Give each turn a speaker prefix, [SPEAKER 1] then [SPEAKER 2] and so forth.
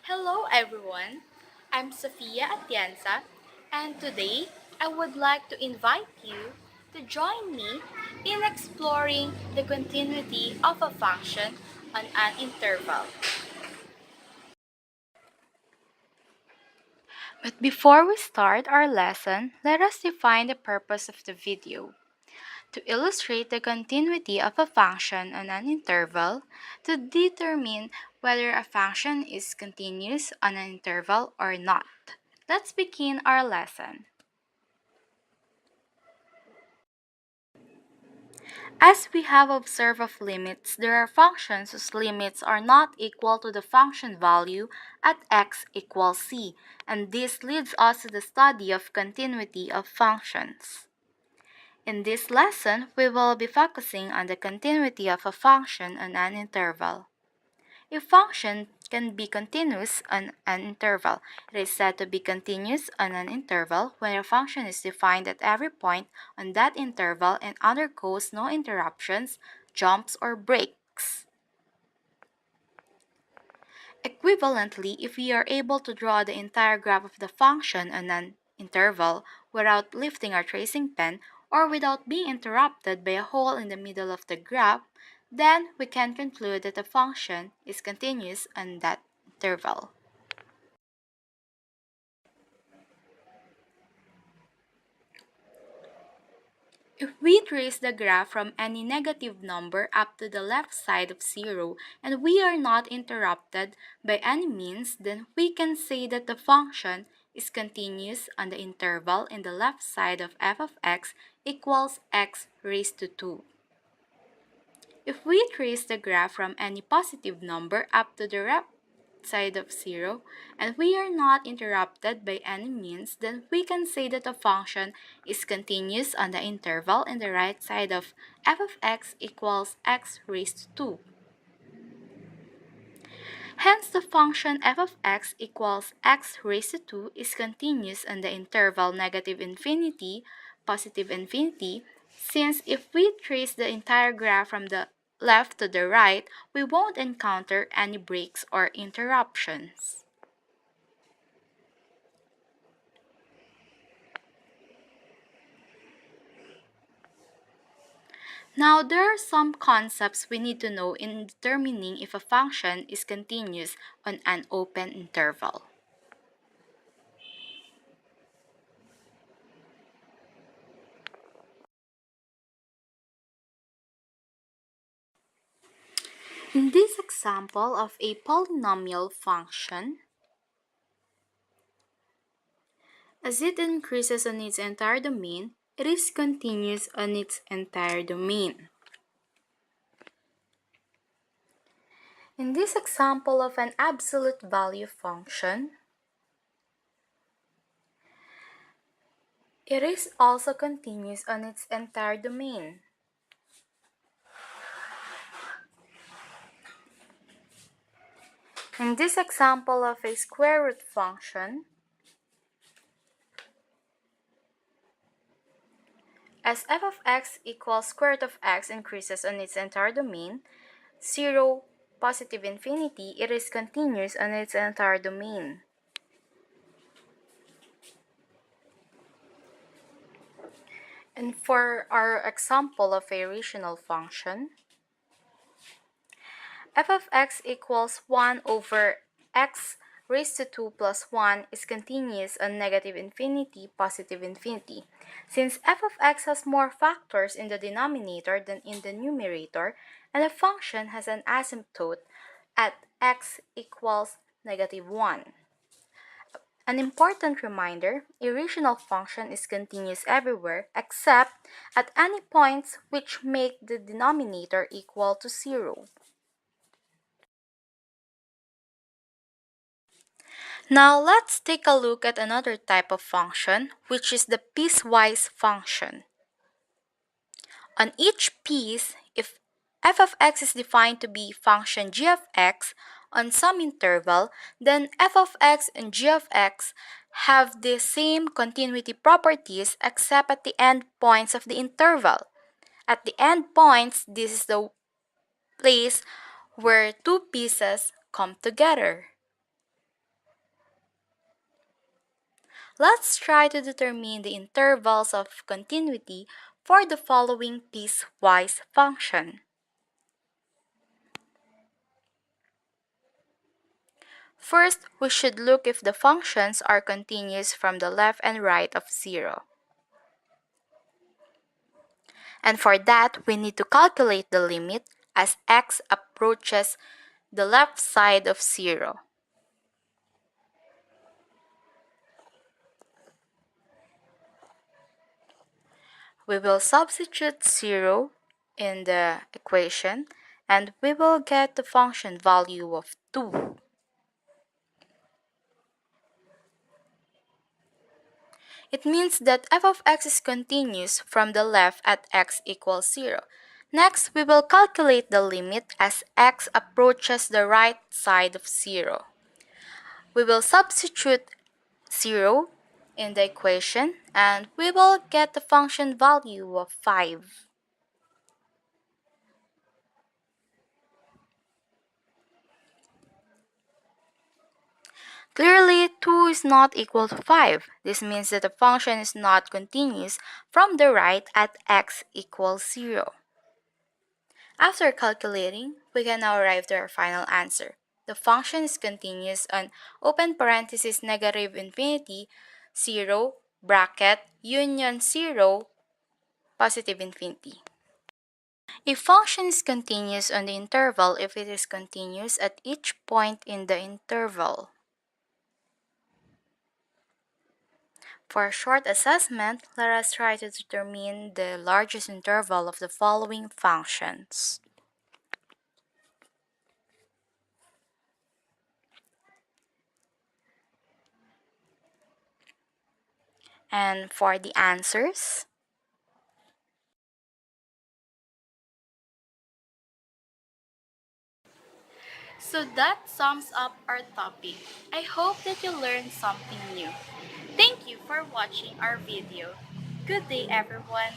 [SPEAKER 1] Hello everyone, I'm Sofia Atienza, and today I would like to invite you to join me in exploring the continuity of a function on an interval. But before we start our lesson, let us define the purpose of the video. To illustrate the continuity of a function on an interval, to determine whether a function is continuous on an interval or not. Let's begin our lesson. As we have observed of limits, there are functions whose limits are not equal to the function value at x equals c, and this leads us to the study of continuity of functions. In this lesson, we will be focusing on the continuity of a function on an interval. A function can be continuous on an interval. It is said to be continuous on an interval when a function is defined at every point on that interval and undergoes no interruptions, jumps, or breaks. Equivalently, if we are able to draw the entire graph of the function on an interval without lifting our tracing pen or without being interrupted by a hole in the middle of the graph, then we can conclude that the function is continuous on that interval. If we trace the graph from any negative number up to the left side of 0 and we are not interrupted by any means, then we can say that the function is continuous on the interval in the left side of f of x equals x raised to 2. If we trace the graph from any positive number up to the right side of 0 and we are not interrupted by any means, then we can say that the function is continuous on the interval in the right side of f of x equals x raised to 2. Hence, the function f of x equals x raised to 2 is continuous on the interval negative infinity, positive infinity, since if we trace the entire graph from the left to the right, we won't encounter any breaks or interruptions. Now, there are some concepts we need to know in determining if a function is continuous on an open interval. In this example of a polynomial function, as it increases on its entire domain, it is continuous on its entire domain. In this example of an absolute value function, it is also continuous on its entire domain. In this example of a square root function, as f of x equals square root of x increases on its entire domain, 0, positive infinity, it is continuous on its entire domain. And for our example of a rational function, f of x equals 1 over x raised to 2 plus 1 is continuous on negative infinity, positive infinity. Since f of x has more factors in the denominator than in the numerator, and the function has an asymptote at x equals negative 1. An important reminder, a rational function is continuous everywhere except at any points which make the denominator equal to 0. Now let's take a look at another type of function, which is the piecewise function. On each piece, if f of x is defined to be function g of x on some interval, then f of x and g of x have the same continuity properties except at the end points of the interval. At the end points, this is the place where two pieces come together. Let's try to determine the intervals of continuity for the following piecewise function. First, we should look if the functions are continuous from the left and right of 0. And for that, we need to calculate the limit as x approaches the left side of 0. We will substitute 0 in the equation and we will get the function value of 2. It means that f of x is continuous from the left at x equals 0. Next, we will calculate the limit as x approaches the right side of 0. We will substitute 0 in the equation and we will get the function value of 5. Clearly, 2 is not equal to 5. This means that the function is not continuous from the right at x equals 0. After calculating, we can now arrive to our final answer. The function is continuous on open parenthesis negative infinity 0 bracket union 0 positive infinity. A function is continuous on the interval if it is continuous at each point in the interval. For a short assessment, let us try to determine the largest interval of the following functions. And for the answers, so that sums up our topic. I hope that you learned something new. Thank you for watching our video. Good day, everyone.